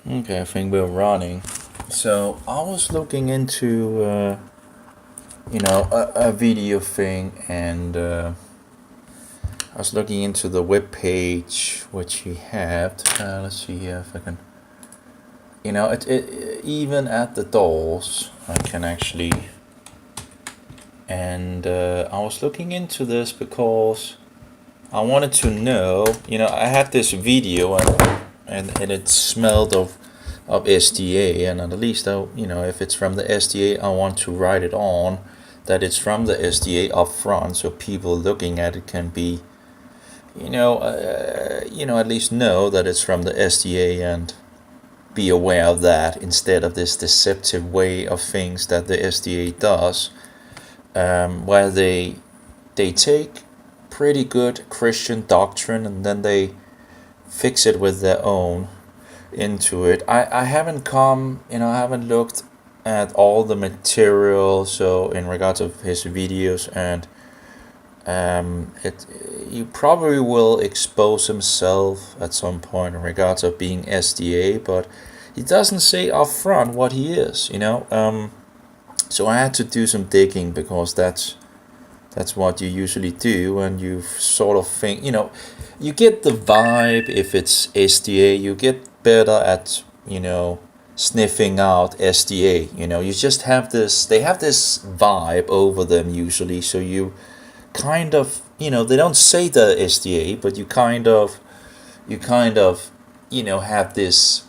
Okay, I think we're running. So I was looking into, a video thing, and I was looking into the web page which he had. Let's see here if I can. Even at the doors, I can actually. And I was looking into this because I wanted to know. I had this video, and it smelled of SDA, and at least if it's from the SDA, I want to write it on that it's from the SDA up front, so people looking at it can be, at least know that it's from the SDA and be aware of that instead of this deceptive way of things that the SDA does, where they take pretty good Christian doctrine and then they fix it with their own into it. I haven't I haven't looked at all the material, so in regards of his videos, and it he probably will expose himself at some point in regards of being SDA, but he doesn't say up front what he is. So I had to do some digging because that's what you usually do, and you sort of think, you get the vibe if it's SDA. You get better at, sniffing out SDA. You just have this. They have this vibe over them usually, so you kind of, they don't say the SDA, but you kind of have this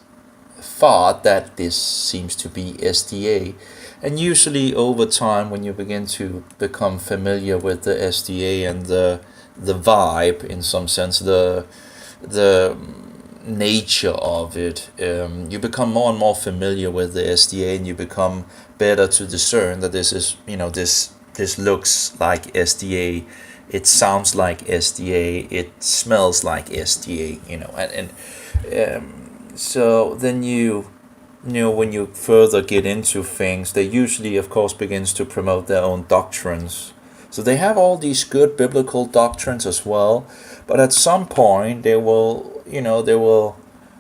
thought that this seems to be SDA. And usually over time, when you begin to become familiar with the SDA and the vibe, in some sense, the nature of it, you become more and more familiar with the SDA, and you become better to discern that this is, this looks like SDA, it sounds like SDA, it smells like SDA, so then when you further get into things, they usually, of course, begins to promote their own doctrines. So they have all these good biblical doctrines as well, but at some point well,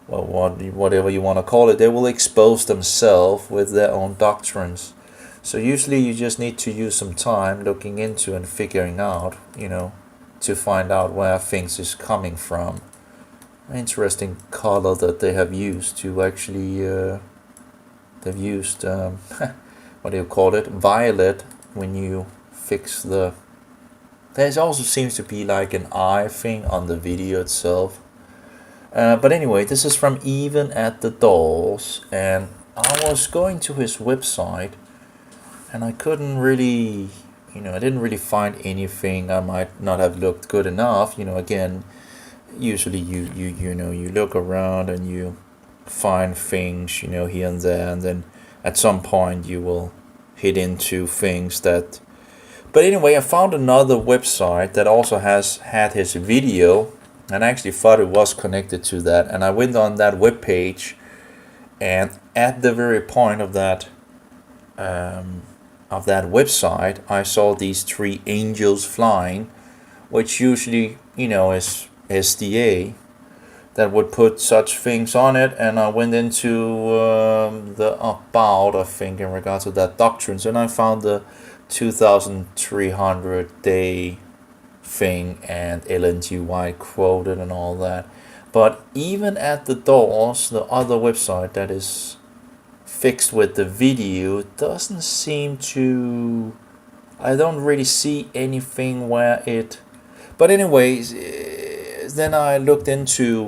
whatever you want to call it, they will expose themselves with their own doctrines. So usually you just need to use some time looking into and figuring out, to find out where things is coming from. Interesting color that they have used to actually they've used what do you call it, violet, when you fix the. There also seems to be like an eye thing on the video itself, but anyway, this is from Even at the Dolls, and I was going to his website and I couldn't really, I didn't really find anything. I might not have looked good enough, again, usually you look around and you find things, here and there, and then at some point you will hit into things that. But anyway, I found another website that also has had his video, and I actually thought it was connected to that, and I went on that web page, and at the very point of that website, I saw these three angels flying, which usually, is SDA that would put such things on it. And I went into the about, I think, in regards to that doctrines, and I found the 2,300 day thing and Ellen G. White quoted and all that. But even at the doors, the other website that is fixed with the video doesn't seem to. I don't really see anything where it. But anyways, then I looked into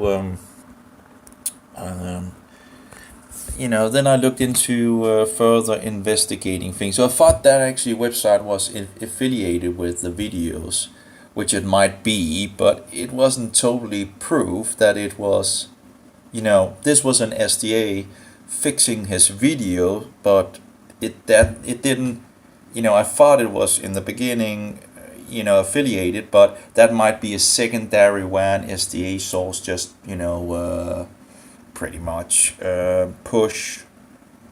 further investigating things. So I thought that actually website was affiliated with the videos, which it might be, but it wasn't totally proof that it was. This was an SDA fixing his video, but it didn't. I thought it was in the beginning, affiliated, but that might be a secondary where an SDA source just, pretty much push,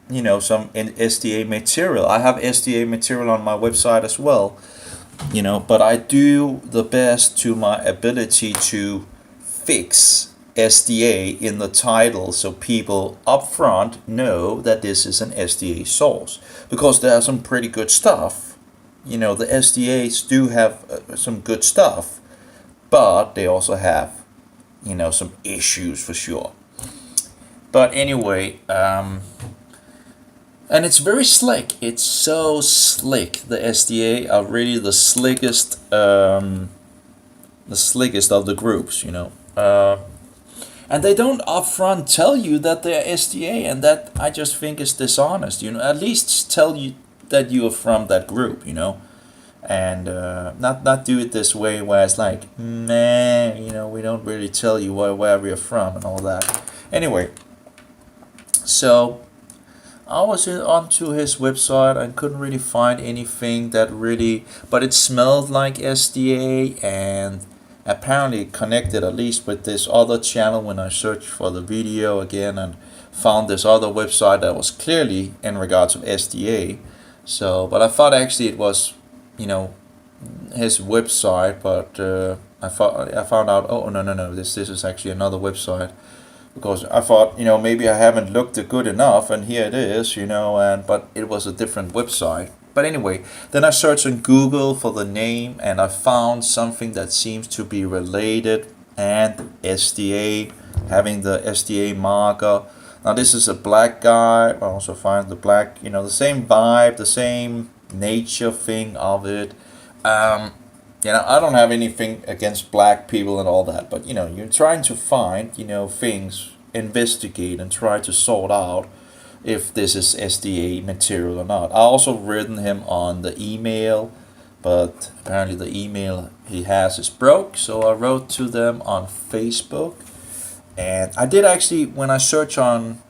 some SDA material. I have SDA material on my website as well, but I do the best to my ability to fix SDA in the title so people up front know that this is an SDA source, because there are some pretty good stuff. The SDAs do have some good stuff, but they also have some issues for sure. But anyway, and it's very slick. It's so slick. The SDA are really the slickest of the groups, and they don't upfront tell you that they're SDA, and that I just think is dishonest. At least tell you that you are from that group, and not do it this way where it's like, man, we don't really tell you where we're from and all that. Anyway, so I was onto his website and couldn't really find anything that really, but it smelled like SDA, and apparently connected at least with this other channel when I searched for the video again and found this other website that was clearly in regards of SDA. So, but I thought actually it was, his website, but I found out, oh no, this is actually another website, because I thought, maybe I haven't looked good enough, and here it is, but it was a different website. But anyway, then I searched on Google for the name, and I found something that seems to be related, and SDA, having the SDA marker. Now this is a black guy. I also find the black, the same vibe, the same nature thing of it. I don't have anything against black people and all that, but you're trying to find, things, investigate, and try to sort out if this is SDA material or not. I also written him on the email, but apparently the email he has is broke, so I wrote to them on Facebook. And I did actually, when I search on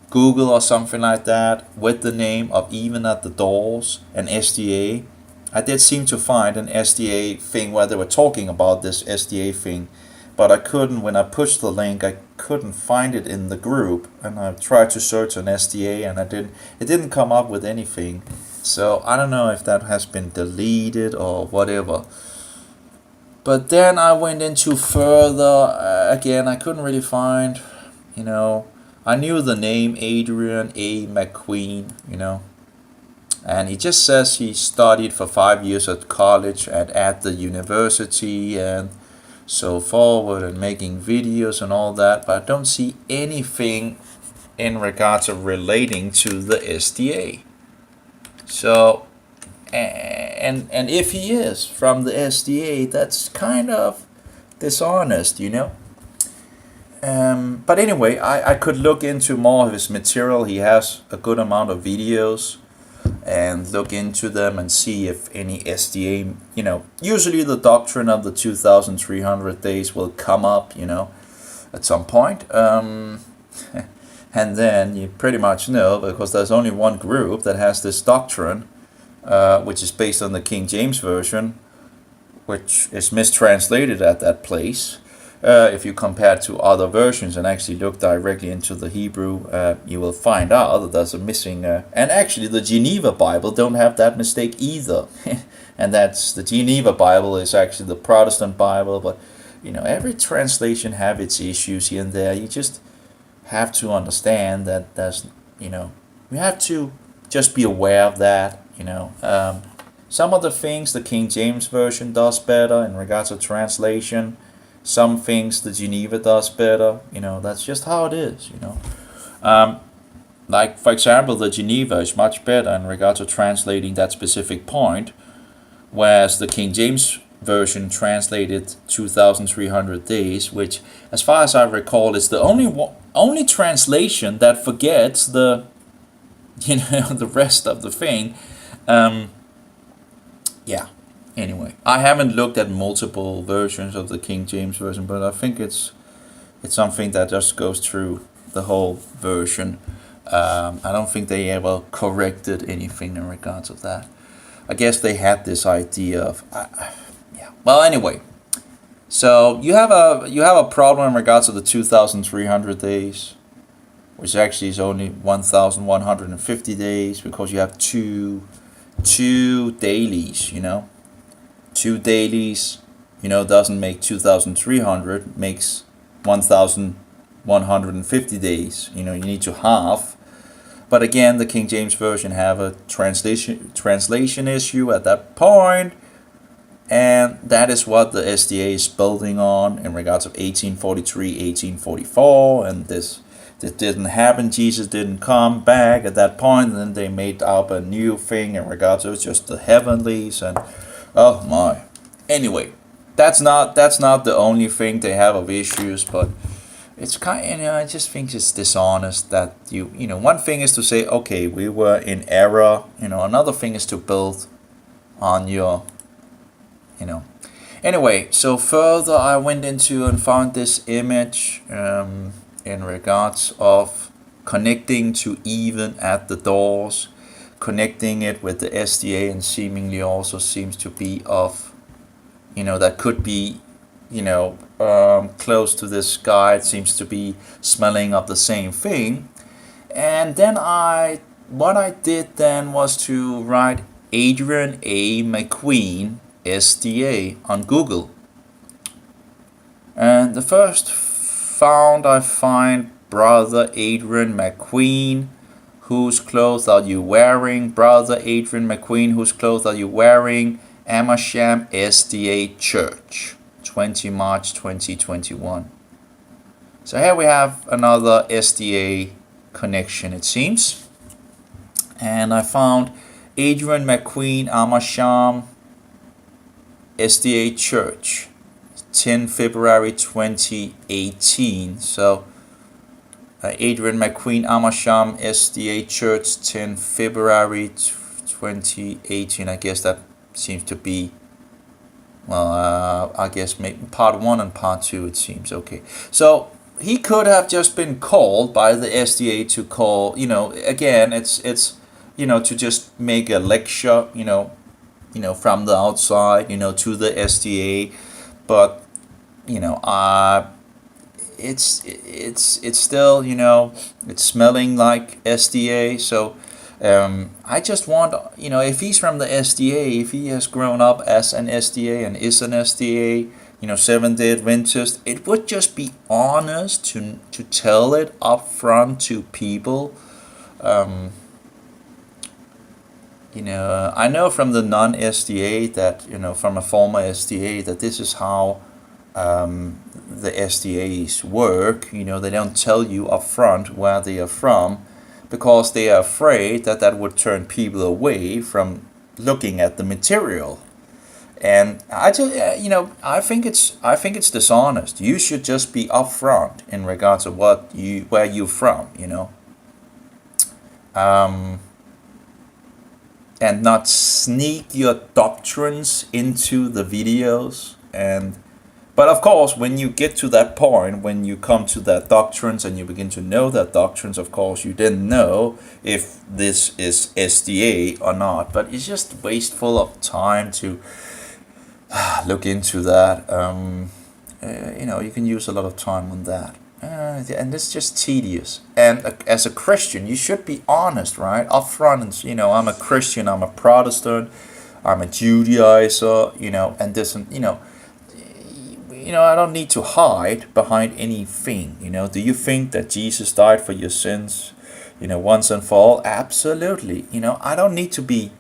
Google or something like that with the name of Even at the Doors and SDA, I did seem to find an SDA thing where they were talking about this SDA thing, but I couldn't, when I pushed the link, I couldn't find it in the group, and I tried to search on SDA, and it didn't come up with anything. So I don't know if that has been deleted or whatever. But then I went into further, again, I couldn't really find, I knew the name Adrian A. McQueen, and he just says he studied for 5 years at college and at the university and so forward, and making videos and all that, but I don't see anything in regards of relating to the SDA. So, and if he is from the SDA, that's kind of dishonest, But anyway, I could look into more of his material. He has a good amount of videos, and look into them and see if any SDA, usually the doctrine of the 2,300 days will come up, at some point. And then you pretty much know, because there's only one group that has this doctrine, which is based on the King James Version, which is mistranslated at that place. If you compare it to other versions and actually look directly into the Hebrew, you will find out that there's a missing, and actually the Geneva Bible don't have that mistake either. And that's, the Geneva Bible is actually the Protestant Bible, but every translation have its issues here and there. You just have to understand that there's, you have to just be aware of that, some of the things the King James Version does better in regards to translation. Some things the Geneva does better, that's just how it is, Like, for example, the Geneva is much better in regard to translating that specific point, whereas the King James Version translated 2,300 days, which, as far as I recall, is the only translation that forgets the, the rest of the thing. Yeah. Anyway, I haven't looked at multiple versions of the King James Version, but I think it's something that just goes through the whole version. I don't think they ever corrected anything in regards of that. I guess they had this idea of, yeah. Well, anyway, so you have a problem in regards to the 2,300 days, which actually is only 1,150 days, because you have two dailies, 2 dailies, doesn't make 2,300, makes 1,150 days. You need to halve. But again, the King James Version have a translation issue at that point, and that is what the SDA is building on in regards of 1843, 1844, and this didn't happen. Jesus didn't come back at that point, and then they made up a new thing in regards of just the heavenlies, and oh my. Anyway, that's not the only thing they have of issues, but it's kind of, I just think it's dishonest that one thing is to say, okay, we were in error, another thing is to build on your, Anyway, so further I went into and found this image in regards of connecting to even at the doors, connecting it with the SDA, and seemingly also seems to be of, that could be, close to this guy. It seems to be smelling of the same thing. And then what I did then was to write Adrian A. McQueen SDA on Google. And the first I find Brother Adrian McQueen, whose clothes are you wearing? Brother Adrian McQueen, whose clothes are you wearing? Amersham SDA Church, 20 March 2021. So here we have another SDA connection, it seems. And I found Adrian McQueen, Amersham SDA Church, 10 February 2018. So Adrian McQueen, Amersham SDA Church, 10 February 2018. I guess that seems to be, I guess maybe part 1 and part 2, it seems. Okay, so he could have just been called by the SDA to call, again, it's to just make a lecture, from the outside, to the SDA, but it's still, it's smelling like SDA. So I just want, if he's from the SDA, if he has grown up as an SDA and is an SDA, Seventh-day Adventist, it would just be honest to tell it up front to people. I know from the non-SDA that, from a former SDA, that this is how the SDAs work. They don't tell you up front where they are from, because they are afraid that would turn people away from looking at the material. And I think it's dishonest. You should just be upfront in regards of where you're from, and not sneak your doctrines into the videos. But of course, when you get to that point, when you come to that doctrines and you begin to know that doctrines, of course, you didn't know if this is SDA or not. But it's just wasteful of time to look into that. You can use a lot of time on that. And it's just tedious. And as a Christian, you should be honest, right? Up front, and, I'm a Christian, I'm a Protestant, I'm a Judaizer, and this, and, I don't need to hide behind anything. Do you think that Jesus died for your sins, once and for all? Absolutely. I don't need to be,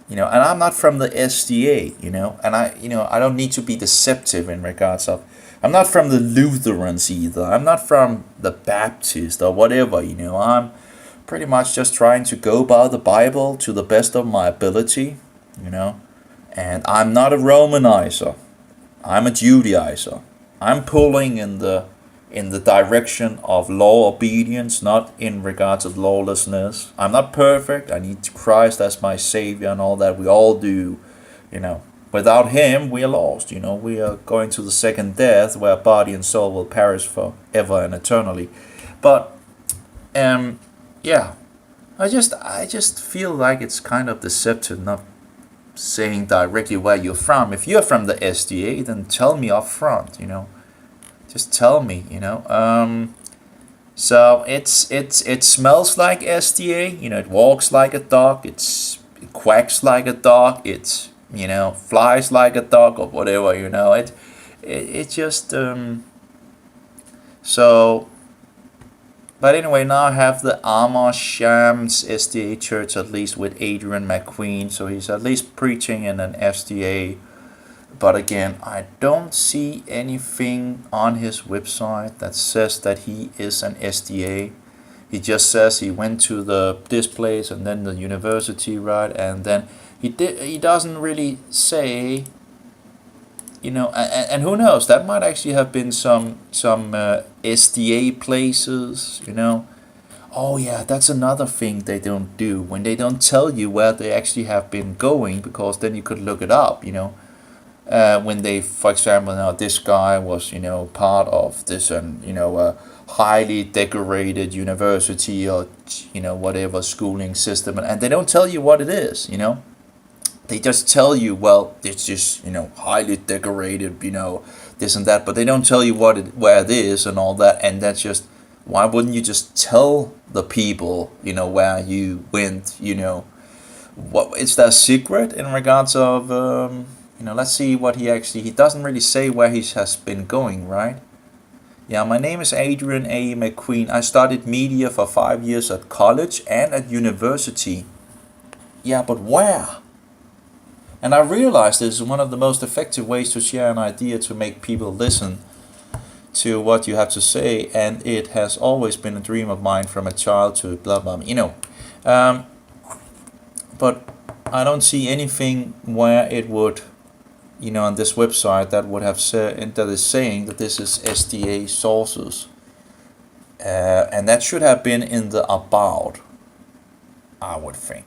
and I'm not from the SDA, and I don't need to be deceptive in regards of, I'm not from the Lutherans either. I'm not from the Baptist or whatever, I'm pretty much just trying to go by the Bible to the best of my ability, and I'm not a Romanizer. I'm a Judaizer. I'm pulling in the direction of law obedience, not in regards of lawlessness. I'm not perfect. I need Christ as my Savior and all that. We all do, Without Him, we are lost. We are going to the second death, where body and soul will perish forever and eternally. But, I just feel like it's kind of deceptive not saying directly where you're from. If you're from the SDA, then tell me up front, just tell me, so it smells like SDA, it walks like a dog, it quacks like a dog, it flies like a dog, or whatever, it just So, but anyway, now I have the Armor Shams SDA Church, at least with Adrian McQueen. So he's at least preaching in an SDA. But again, I don't see anything on his website that says that he is an SDA. He just says he went to this place and then the university, right? And then he doesn't really say, and who knows, that might actually have been some SDA places, Oh yeah, that's another thing they don't do, when they don't tell you where they actually have been going, because then you could look it up, when they, for example, now this guy was, part of this, a highly decorated university, or, whatever schooling system, and they don't tell you what it is, They just tell you, well, it's just, highly decorated, this and that, but they don't tell you where it is and all that, and that's just, why wouldn't you just tell the people, where you went, what is that secret in regards of, let's see what he doesn't really say where he has been going, right? Yeah, my name is Adrian A. McQueen. I studied media for 5 years at college and at university. Yeah, but where? And I realized this is one of the most effective ways to share an idea, to make people listen to what you have to say, and it has always been a dream of mine from a child to blah blah, but I don't see anything where it would, on this website that would have said, that is saying that this is SDA sources, and that should have been in the about, I would think,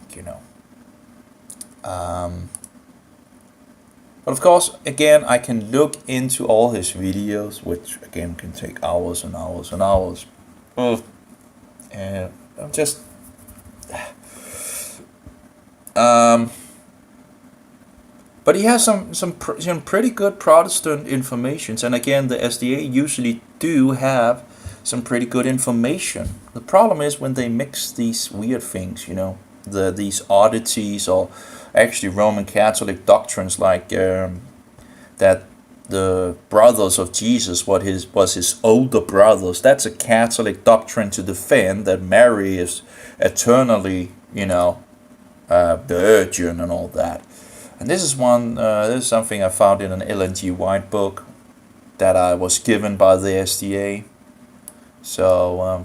But of course, again, I can look into all his videos, which again can take hours and hours and hours. And I'm just, but he has some pretty good Protestant informations, and again, the SDA usually do have some pretty good information. The problem is when they mix these weird things, these oddities, or actually Roman Catholic doctrines, like that the brothers of Jesus was his older brothers. That's a Catholic doctrine to defend, that Mary is eternally, virgin and all that. And this is something I found in an Ellen G. White book that I was given by the SDA. So,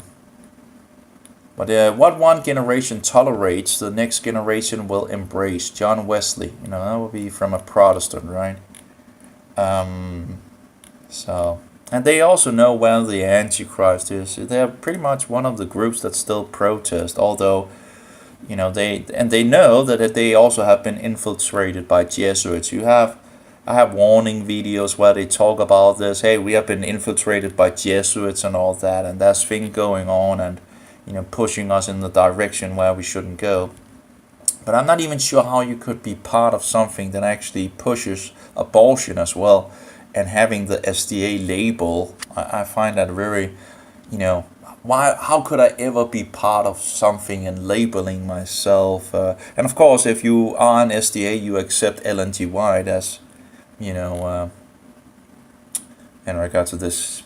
but what one generation tolerates, the next generation will embrace. John Wesley, that would be from a Protestant, right? So, and they also know where the Antichrist is. They're pretty much one of the groups that still protest, although, they know that they also have been infiltrated by Jesuits. I have warning videos where they talk about this. Hey, we have been infiltrated by Jesuits and all that, and there's things going on, and pushing us in the direction where we shouldn't go. But I'm not even sure how you could be part of something that actually pushes abortion as well, and having the SDA label. I find that very, how could I ever be part of something and labeling myself? And of course, if you are an SDA, you accept Ellen G. White as, in regard to this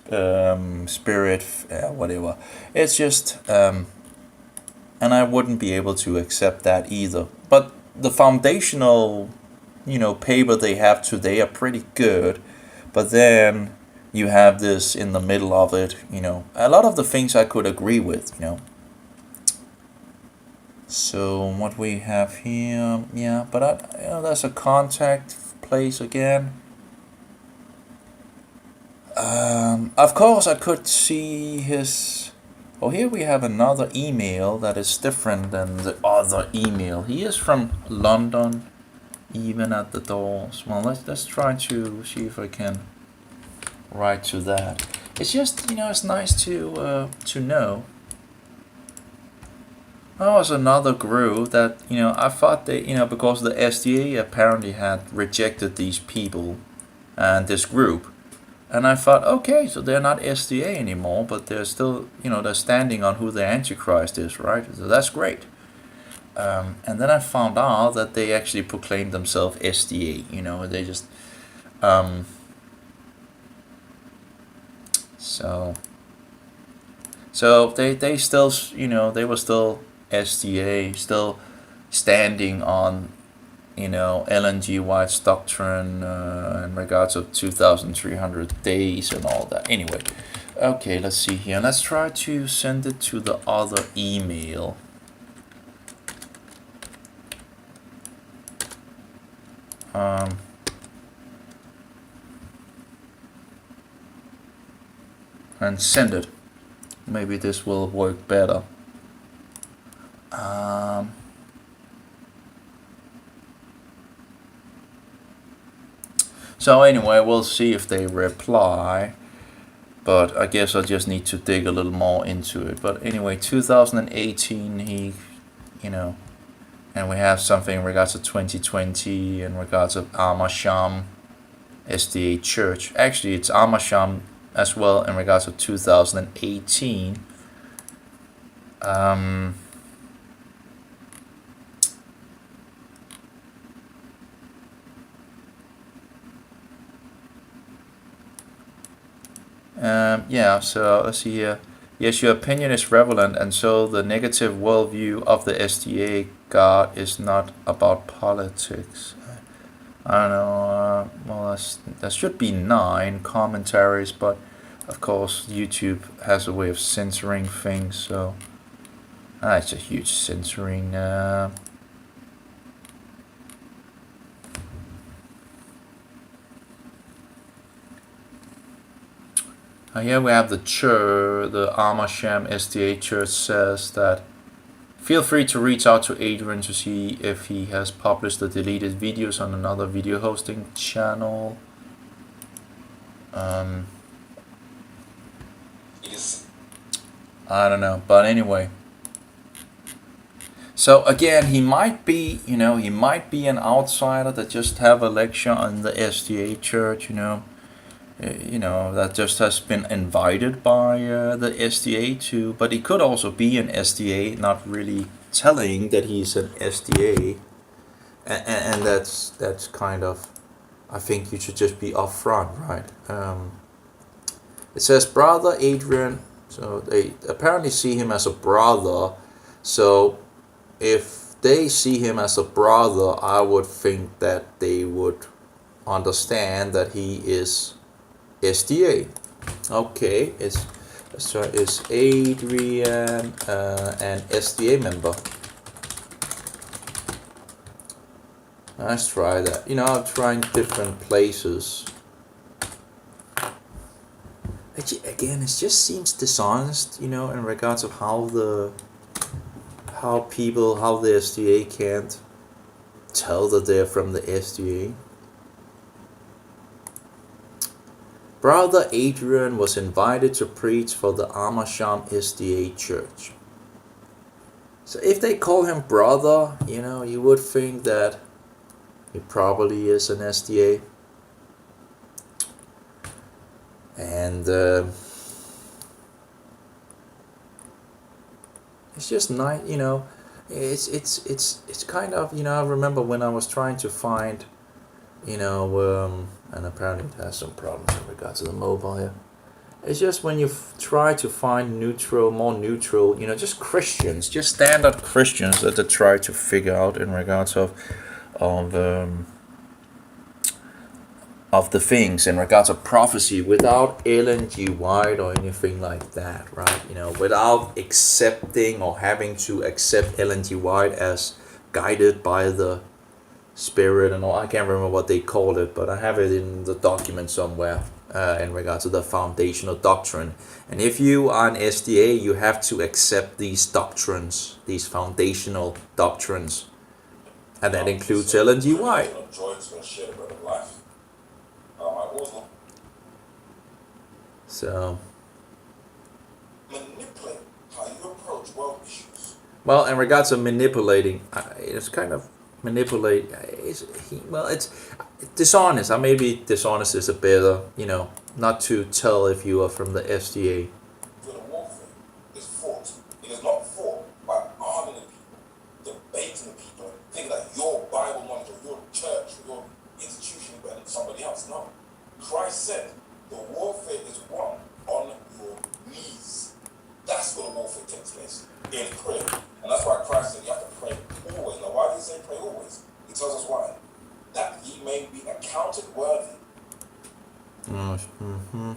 spirit, whatever. It's just, and I wouldn't be able to accept that either. But the foundational, paper they have today are pretty good. But then you have this in the middle of it, a lot of the things I could agree with, So what we have here, yeah, but there's a contact place again. Of course, I could see his. Oh, here we have another email that is different than the other email. He is from London, even at the doors. Well, let's try to see if I can write to that. It's just, it's nice to know. There was another group that, I thought they, because the SDA apparently had rejected these people and this group. And I thought, okay, so they're not SDA anymore, but they're still, they're standing on who the Antichrist is, right? So that's great. And then I found out that they actually proclaimed themselves SDA, they just, so, So they still, they were still SDA, still standing on, Ellen G. White's doctrine in regards of 2,300 days and all that. Anyway, okay, let's see here. Let's try to send it to the other email. And send it. Maybe this will work better. So anyway, we'll see if they reply. But I guess I just need to dig a little more into it. But anyway, 2018, he, and we have something in regards to 2020 in regards of Amasham SDA Church. Actually, it's Amasham as well in regards to 2018. Yeah, so let's see here. Yes, your opinion is relevant, and so the negative worldview of the SDA God is not about politics. I don't know. Well, that should be 9 commentaries, but of course YouTube has a way of censoring things, so it's a huge censoring. Here we have the church, the Amasham SDA Church says that feel free to reach out to Adrian to see if he has published the deleted videos on another video hosting channel. I don't know, but anyway. So again, he might be, he might be an outsider that just have a lecture on the SDA Church, that just has been invited by the SDA to, but he could also be an SDA, not really telling that he's an SDA, and that's kind of, I think you should just be upfront, right? It says brother Adrian, so they apparently see him as a brother, so if they see him as a brother, I would think that they would understand that he is SDA. Okay, let's try. Is Adrian an SDA member? Let's try that. I'm trying different places. Again, it just seems dishonest, in regards of how the SDA can't tell that they're from the SDA. Brother Adrian was invited to preach for the Amasham SDA Church. So if they call him brother, you would think that he probably is an SDA. And it's just nice, it's kind of, I remember when I was trying to find, and apparently it has some problems in regards to the mobile here. It's just when you try to find more neutral, just Christians, just standard Christians that they try to figure out in regards of the things in regards of prophecy without Ellen G. White or anything like that, right? Without accepting or having to accept Ellen G. White as guided by the Spirit and all. I can't remember what they called it, but I have it in the document somewhere in regards to the foundational doctrine. And if you are an SDA, you have to accept these doctrines, these foundational doctrines, and that includes Ellen G. White. So, manipulate how you approach world issues. Well, in regards to manipulating, it's kind of manipulate. It's dishonest. Maybe dishonest is a better, not to tell if you are from the SDA. The warfare is fought. It is not fought by arming people, debating people, thinking that your Bible knowledge or your church or your institution is better than somebody else. No. Christ said the warfare is won on your knees. That's his face in prayer. And that's why Christ said you have to pray always. Now, why did he say pray always? He tells us why. That ye may be accounted worthy. Mm-hmm.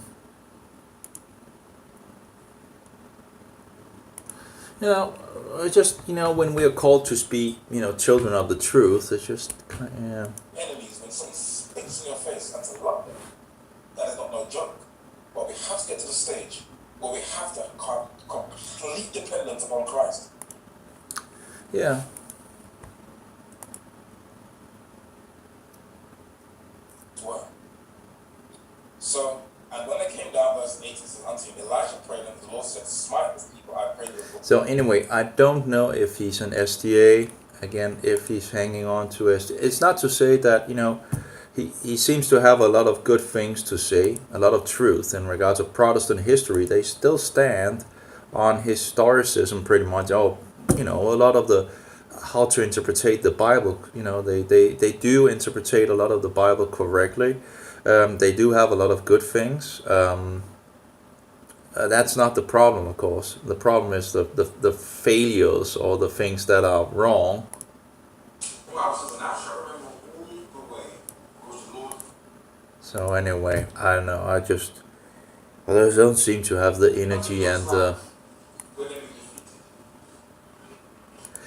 You know, just, when we are called to speak, children of the truth, it's just, yeah. Enemies, when someone spits in your face, that's a lot. That is not no joke. But we have to get to the stage where we have to have complete dependence upon Christ. Yeah. Well, so, and when they came down, verse 8, it says, unto him Elijah prayed, and the Lord said, smite the people I prayed with. So anyway, I don't know if he's an SDA, again, if he's hanging on to SDA. It's not to say that, he seems to have a lot of good things to say, a lot of truth in regards to Protestant history. They still stand on historicism pretty much. A lot of the how to interpret the Bible, they do interpret a lot of the Bible correctly. They do have a lot of good things. That's not the problem, of course. The problem is the failures or the things that are wrong. So anyway, I don't know. I don't seem to have the energy and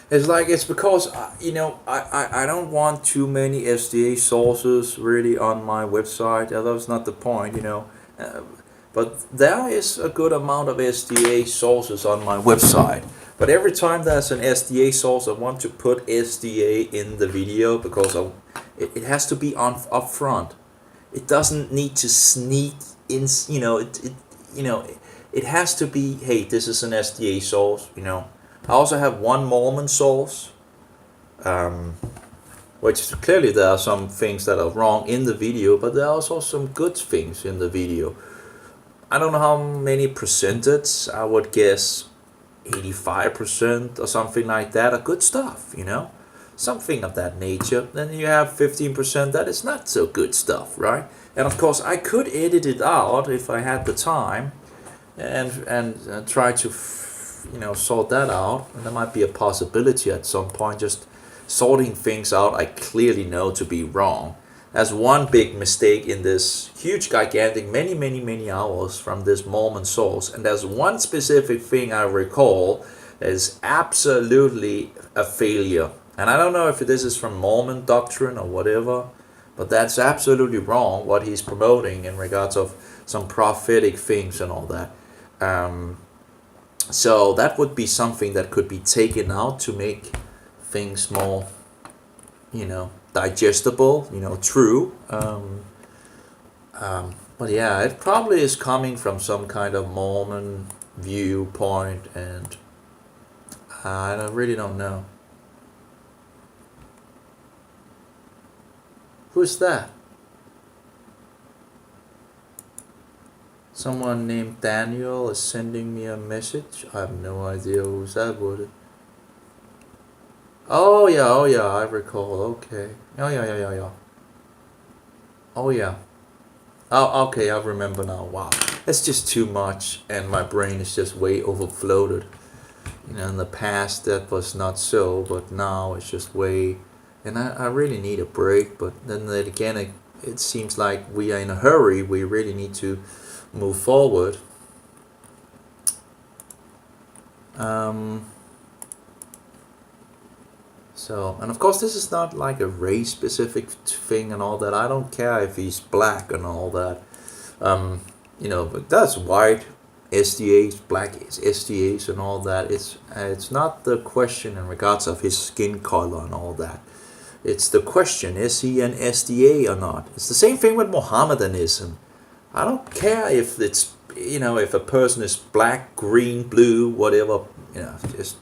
it's because I don't want too many SDA sources really on my website. That's not the point, but there is a good amount of SDA sources on my website. But every time there's an SDA source, I want to put SDA in the video because it has to be up front. It doesn't need to sneak in. It has to be. Hey, this is an SDA source. I also have one Mormon source, which clearly there are some things that are wrong in the video, but there are also some good things in the video. I don't know how many percentage. I would guess 85% or something like that are good stuff, something of that nature. Then you have 15% that is not so good stuff, right? And of course I could edit it out if I had the time and try to sort that out, and there might be a possibility at some point, just sorting things out I clearly know to be wrong. That's one big mistake in this huge, gigantic, many hours from this Mormon source. And there's one specific thing I recall that is absolutely a failure. And I don't know if this is from Mormon doctrine or whatever, but that's absolutely wrong what he's promoting in regards of some prophetic things and all that. So that would be something that could be taken out to make things more, digestible, true. But yeah, it probably is coming from some kind of Mormon viewpoint, and I really don't know. Who's that? Someone named Daniel is sending me a message. I have no idea who's that, would it? Oh yeah, I recall. Okay. Oh yeah. Oh yeah. Oh, okay, I remember now. Wow. That's just too much, and my brain is just way overfloated. In the past that was not so, but now it's just way... And I really need a break, but then again, it seems like we are in a hurry. We really need to move forward. So, and of course this is not like a race specific thing and all that. I don't care if he's black and all that. But that's white SDAs, black SDAs and all that. It's not the question in regards of his skin color and all that. It's the question, is he an SDA or not? It's the same thing with Mohammedanism. I don't care if it's, if a person is black, green, blue, whatever, just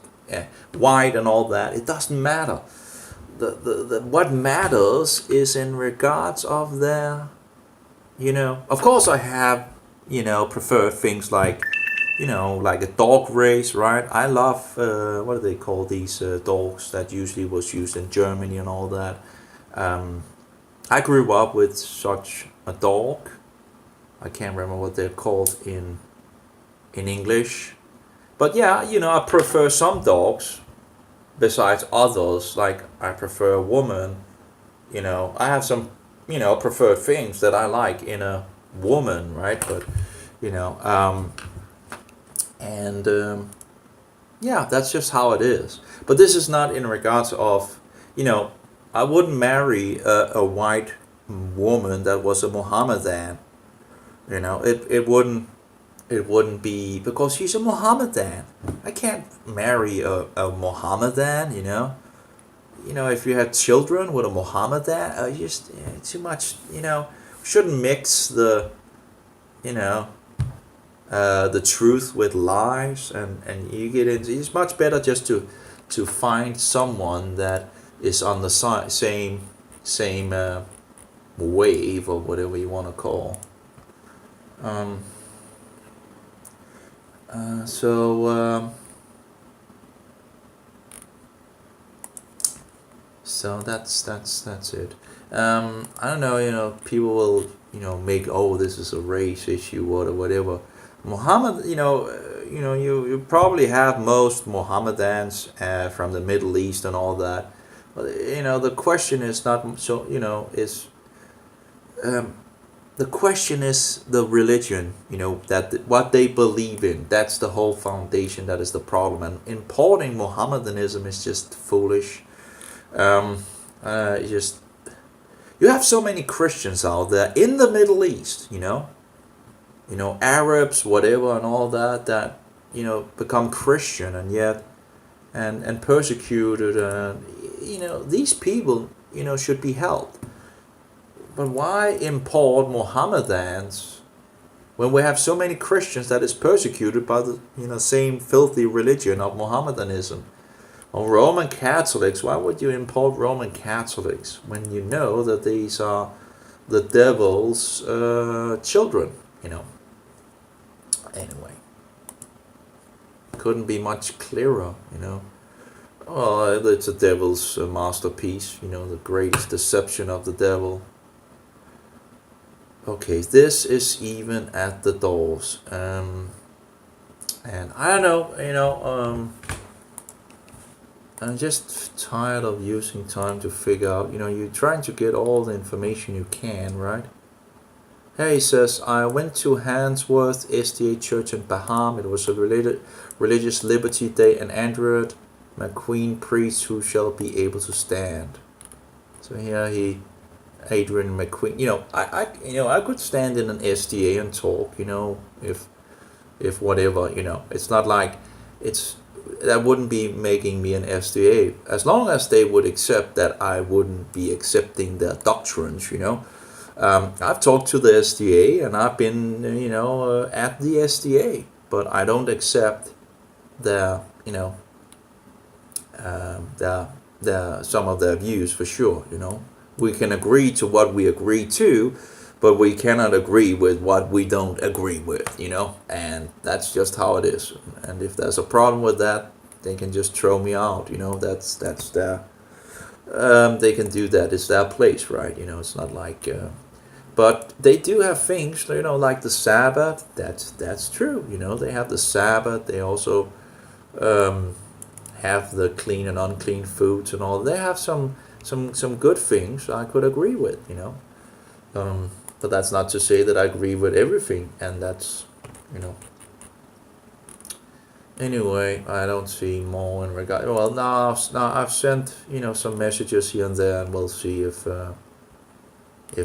white and all that. It doesn't matter. What matters is in regards of their, of course I have, prefer things like, like a dog race, right? I love, what do they call these dogs that usually was used in Germany and all that. I grew up with such a dog. I can't remember what they're called in English. But yeah, I prefer some dogs besides others. Like I prefer a woman. I have some, preferred things that I like in a woman, right? But you know, and yeah, that's just how it is. But this is not in regards of, I wouldn't marry a white woman that was a Mohammedan. It wouldn't be because she's a Mohammedan. I can't marry a Mohammedan. If you had children with a Mohammedan, just too much. Shouldn't mix you know the truth with lies, and you get into. It's much better just to find someone that is on the same wave or whatever you want to call. Um, so that's it. I don't know. People will make, oh, this is a race issue or whatever. Muhammad, you probably have most Mohammedans from the Middle East and all that. But the question is not so. Um, the question is the religion. That what they believe in. That's the whole foundation. That is the problem. And importing Mohammedanism is just foolish. Just you have so many Christians out there in the Middle East. Arabs, whatever, and all that become Christian, and yet and persecuted, and these people should be helped. But why import Mohammedans when we have so many Christians that is persecuted by the same filthy religion of Mohammedanism? Or Roman Catholics, why would you import Roman Catholics when you know that these are the devil's children? Anyway, couldn't be much clearer. Oh, it's the devil's masterpiece. The greatest deception of the devil. Okay, this is even at the doors. And I don't know. I'm just tired of using time to figure out. You're trying to get all the information you can, right? Hey, he says, I went to Handsworth SDA Church in Baham. It was a religious liberty day, and Andrew McQueen preached, who shall be able to stand. So here Adrian McQueen. I could stand in an SDA and talk. If whatever. It's not like that wouldn't be making me an SDA, as long as they would accept that I wouldn't be accepting their doctrines. I've talked to the SDA, and I've been at the SDA, but I don't accept their some of their views for sure. We can agree to what we agree to, but we cannot agree with what we don't agree with, and that's just how it is. And if there's a problem with that, they can just throw me out. That's their they can do that. It's their place, right? It's not like but they do have things, like the Sabbath. That's true. They have the Sabbath. They also have the clean and unclean foods and all. They have some good things I could agree with. But that's not to say that I agree with everything, and that's Anyway, I don't see more in regard. Well, now I've sent some messages here and there, and we'll see if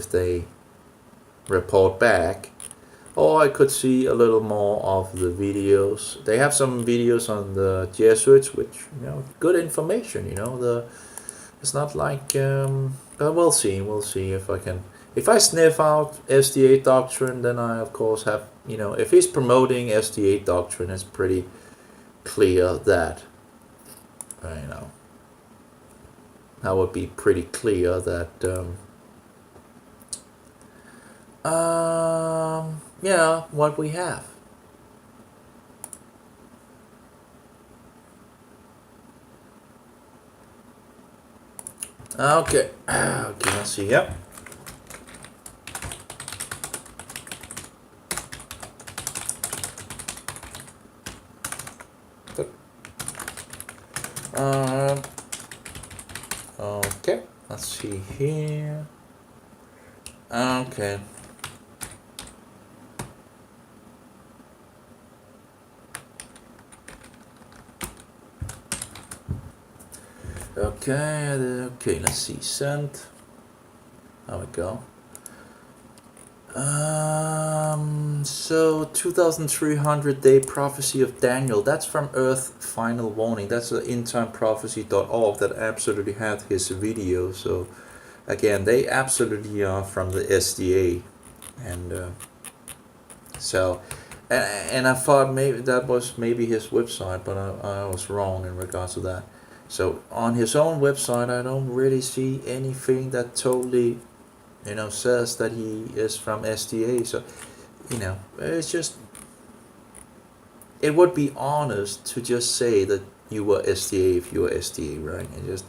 they report back. Or I could see a little more of the videos. They have some videos on the Jesuits, which good information. It's not like but we'll see if I can. If I sniff out SDA doctrine, then I of course have if he's promoting SDA doctrine, it's pretty clear that that would be pretty clear that yeah, what we have. Okay, let's see. Yep. Okay, let's see here. Okay. Okay, let's see, send. There we go. So 2300 day prophecy of Daniel. That's from Earth Final Warning. That's the endtimeprophecy.org that absolutely had his video. So again, they absolutely are from the SDA, and so. And I thought maybe that was maybe his website, but I was wrong in regards to that. So on his own website, I don't really see anything that totally, says that he is from SDA. So, it's just, it would be honest to just say that you were SDA if you were SDA, right? And just,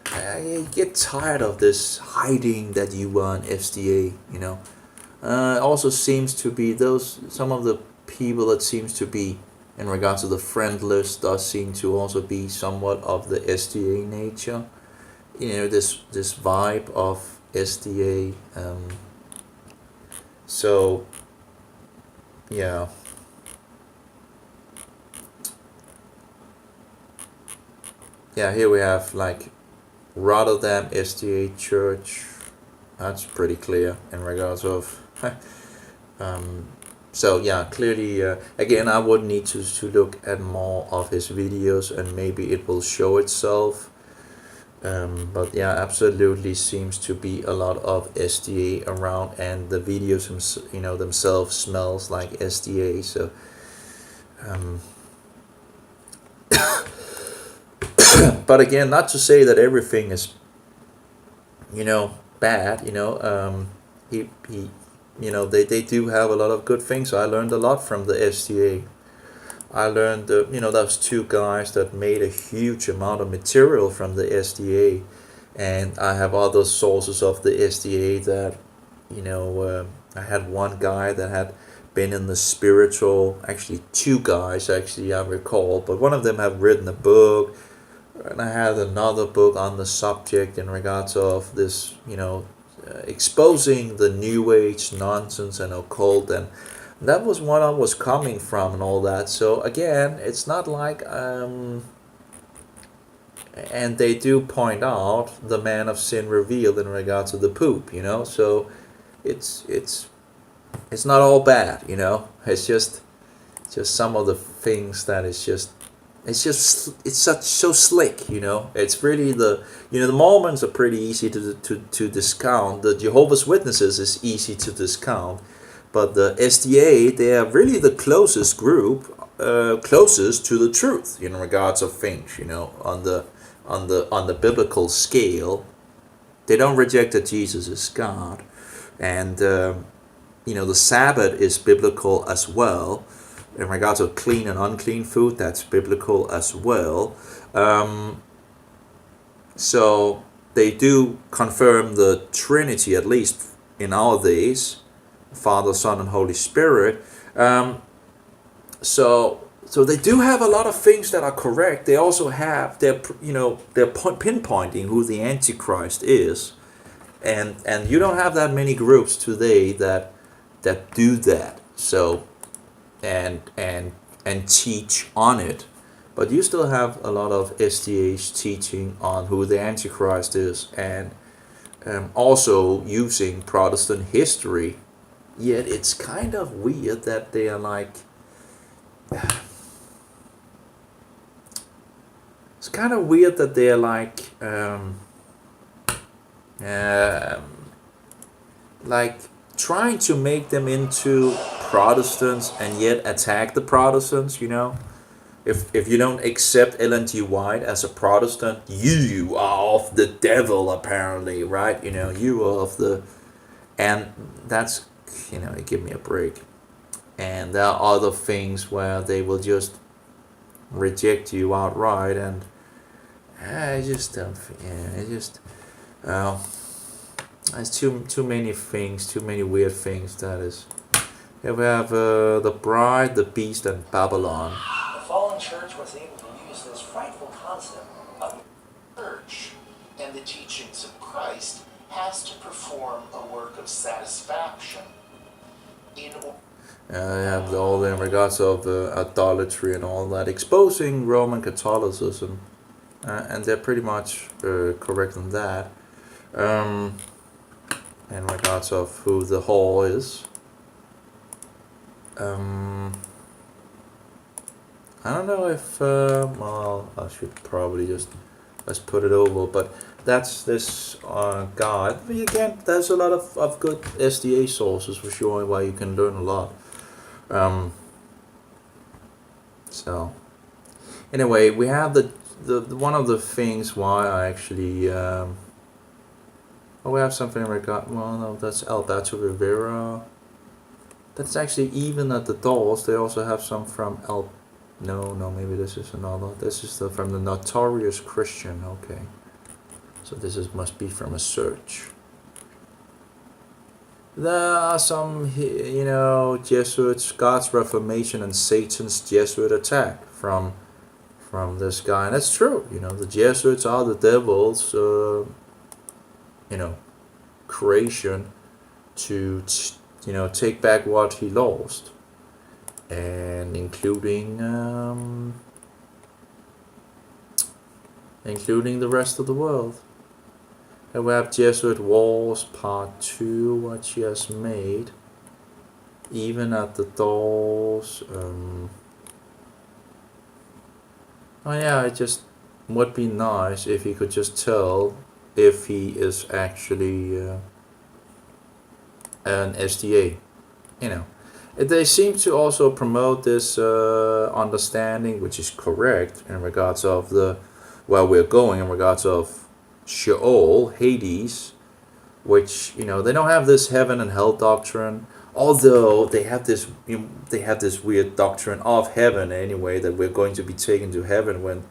I get tired of this hiding that you were an SDA, It also seems to be some of the people that seems to be in regards to the friend list does seem to also be somewhat of the SDA nature. This vibe of SDA. So yeah. Yeah, here we have like Rotterdam SDA Church. That's pretty clear in regards of so yeah, clearly again I would need to look at more of his videos and maybe it will show itself. But yeah, absolutely seems to be a lot of SDA around, and the videos themselves smells like SDA. So but again, not to say that everything is bad. They do have a lot of good things. So I learned a lot from the SDA. I learned those two guys that made a huge amount of material from the SDA, and I have other sources of the SDA that I had one guy that had been in the spiritual, actually two guys actually I recall, but one of them have written a book, and I had another book on the subject in regards of this exposing the new age nonsense and occult, and that was what I was coming from and all that. So again, it's not like and they do point out the man of sin revealed in regards to the poop, so it's not all bad, it's just some of the things that it's such so slick, it's really the Mormons are pretty easy to discount. The Jehovah's Witnesses is easy to discount, but the SDA, they are really the closest group, closest to the truth in regards of things, on the biblical scale. They don't reject that Jesus is God, and the Sabbath is biblical as well. In regards of clean and unclean food, that's biblical as well. So they do confirm the Trinity, at least in our days, Father, Son, and Holy Spirit. So they do have a lot of things that are correct. They also have they're pinpointing who the Antichrist is, and you don't have that many groups today that do that. So and teach on it, but you still have a lot of SDAs teaching on who the Antichrist is, and also using Protestant history. Yet it's kind of weird that they are like, it's kind of weird that they are like trying to make them into Protestants and yet attack the Protestants. If you don't accept Ellen G. White as a Protestant, you are of the devil, apparently, right? You are of the, and that's, give me a break. And there are other things where they will just reject you outright, and I just don't, there's too many things, too many weird things. That is. Here we have the Bride, the Beast, and Babylon. The following one church was able to use this frightful concept of church and the teachings of Christ has to perform a work of satisfaction in I have all in regards of idolatry and all that, exposing Roman Catholicism, and they're pretty much correct on that. In regards of who the whore is. I don't know if well, I should probably just let's put it over, but that's this guy. But again, there's a lot of good SDA sources for sure where you can learn a lot. So anyway, we have the one of the things why I actually oh, we have something in regard. Well, no, that's Alberto Rivera. That's actually even at the Dolls. They also have some from No, maybe this is another. This is from the Notorious Christian. Okay, so this must be from a search. There are some, Jesuits, God's Reformation and Satan's Jesuit attack from this guy, and that's true. The Jesuits are the devil's, creation to, take back what he lost, and including the rest of the world. And we have Jesuit Wars Part 2, what she has made. Even at the Dolls. Oh yeah, it just would be nice if he could just tell if he is actually an SDA. They seem to also promote this understanding, which is correct in regards of where we're going, in regards of Sheol, Hades, which they don't have this heaven and hell doctrine, although they have this weird doctrine of heaven anyway, that we're going to be taken to heaven when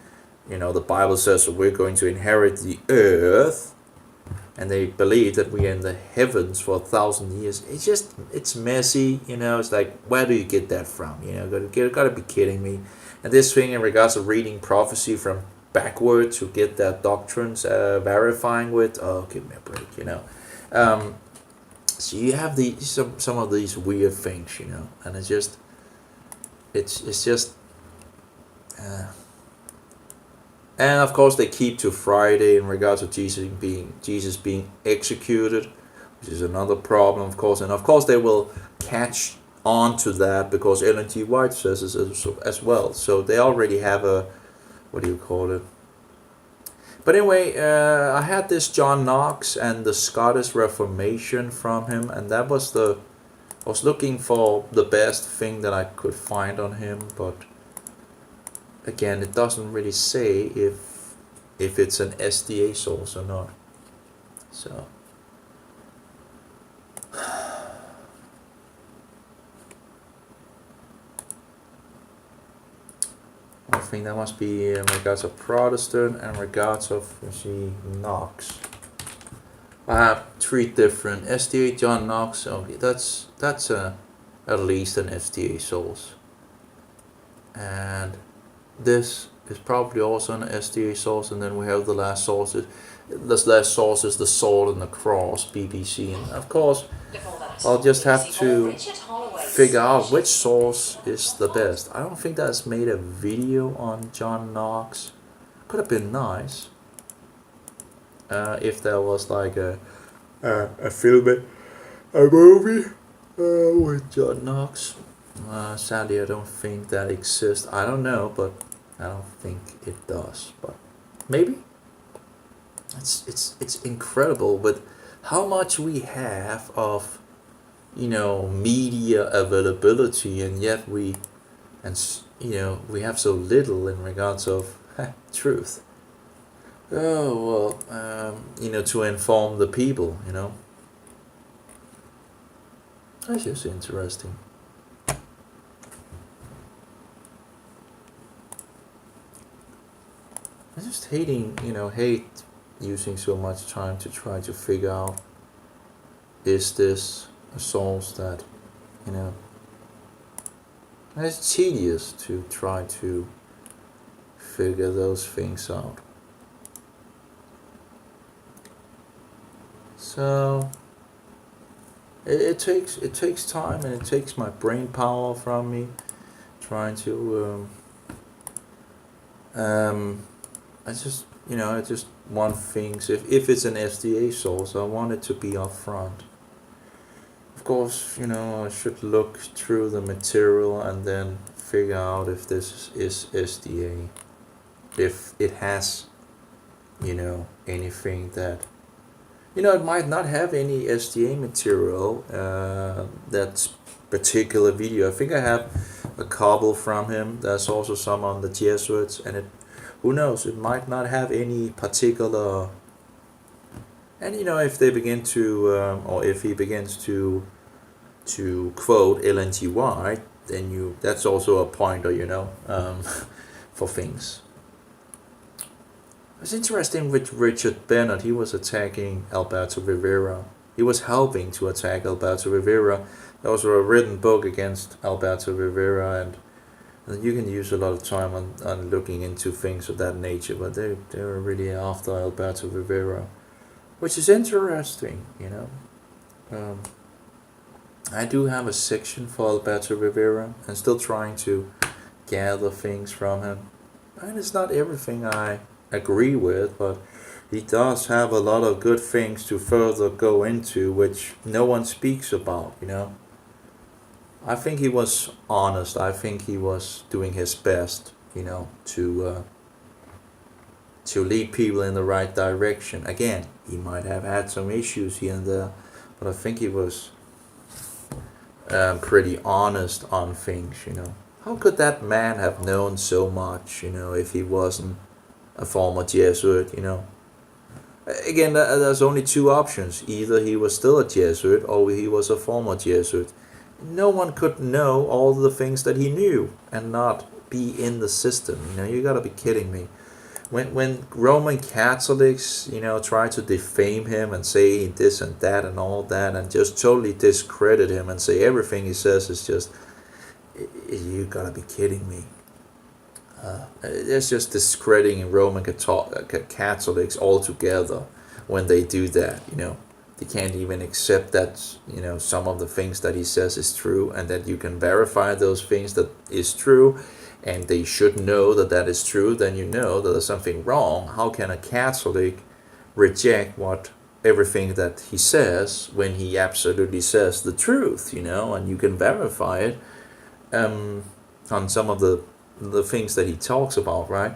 the Bible says that we're going to inherit the earth, and they believe that we're in the heavens for 1,000 years. It's messy, it's like, where do you get that from? Gotta be kidding me. And this thing in regards of reading prophecy from backward to get their doctrines verifying with, oh, give me a break, so you have some of these weird things, and it's just and of course they keep to Friday in regards of Jesus being executed, which is another problem, of course, and of course they will catch on to that because Ellen G. White says it as well, so they already have a, what do you call it? But anyway, I had this John Knox and the Scottish Reformation from him, and I was looking for the best thing that I could find on him, but again, it doesn't really say if it's an SDA source or not. So I think that must be in regards of Protestant and regards of Knox. I have 3 different SDA John Knox. Okay, that's at least an SDA source, and this is probably also an SDA source. And then we have the last sources. This last source is the Sword and the Cross, BBC, and of course I'll just have to figure out which source is the best. I don't think that's made a video on John Knox. Could have been nice if there was like a film, a movie with John Knox. Sadly, I don't think that exists. I don't know, but I don't think it does. But maybe. It's incredible with how much we have of media availability, and yet we have so little in regards of truth. Oh well, to inform the people. That's just interesting. I just hate using so much time to try to figure out, is this a source that, it's tedious to try to figure those things out. So it takes time, and it takes my brain power from me trying to I just want things, if it's an SDA source, I want it to be upfront. Of course, I should look through the material and then figure out if this is SDA, if it has anything that it might not have any SDA material, that particular video. I think I have a couple from him. There's also some on the Jesuits, and who knows, it might not have any particular. And if they begin to, or if he begins to quote Ellen G. White, then that's also a pointer, for things. It's interesting with Richard Bennett. He was attacking Alberto Rivera. He was helping to attack Alberto Rivera. There was a written book against Alberto Rivera, and you can use a lot of time on looking into things of that nature, but they were really after Alberto Rivera, which is interesting, I do have a section for Alberto Rivera, and still trying to gather things from him. And it's not everything I agree with, but he does have a lot of good things to further go into, which no one speaks about, I think he was honest. I think he was doing his best, to lead people in the right direction. Again, he might have had some issues here and there, but I think he was pretty honest on things, How could that man have known so much, if he wasn't a former Jesuit, Again, there's only two options. Either he was still a Jesuit, or he was a former Jesuit. No one could know all the things that he knew and not be in the system. You gotta be kidding me. When Roman Catholics, try to defame him and say this and that and all that, and just totally discredit him and say everything he says is just, you gotta be kidding me. It's just discrediting Roman Catholics altogether when they do that, They can't even accept that, some of the things that he says is true, and that you can verify those things that is true, and they should know that that is true. Then that there's something wrong. How can a Catholic reject everything that he says when he absolutely says the truth, and you can verify it on some of the things that he talks about, right?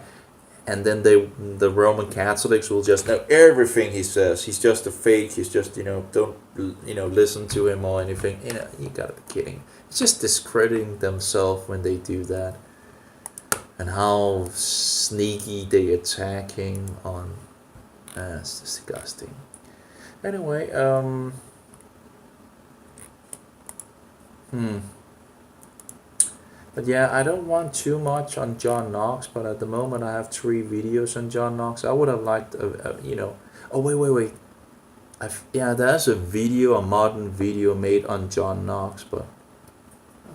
And then the Roman Catholics will just know everything he says. He's just a fake. He's just, don't, listen to him or anything. You gotta be kidding. It's just discrediting themselves when they do that. And how sneaky they attacking on. It's disgusting. Anyway, But yeah, I don't want too much on John Knox, but at the moment I have 3 videos on John Knox. I would have liked, Oh, wait. There's a modern video made on John Knox, but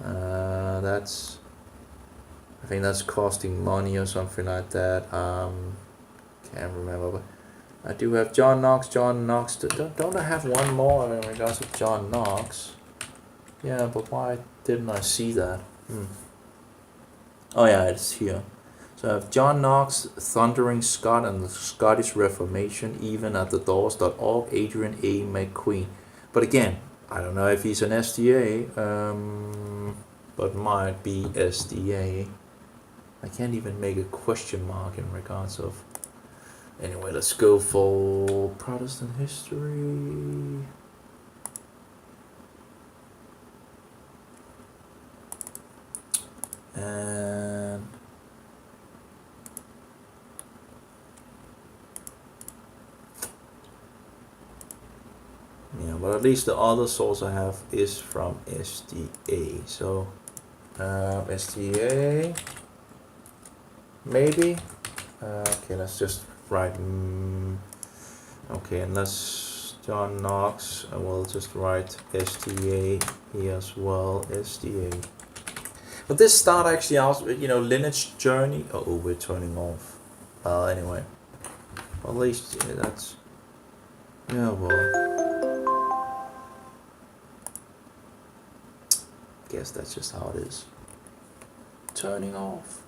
I think that's costing money or something like that. Can't remember, but I do have John Knox. Don't I have one more in regards to John Knox? Yeah, but why didn't I see that? Oh yeah, it's here. So I have John Knox, Thundering Scott, and the Scottish Reformation, even at the doors.org, Adrian A. McQueen. But again, I don't know if he's an SDA, but might be SDA. I can't even make a question mark in regards of. Anyway, let's go for Protestant history. And yeah, but at least the other source I have is from SDA. So SDA, maybe. Okay, let's just write. Okay, unless John Knox, I will just write SDA here as well. SDA. But this start actually out, you know, lineage journey. Oh, we're turning off. Anyway, well, at least yeah, that's yeah. Well, guess that's just how it is. Turning off.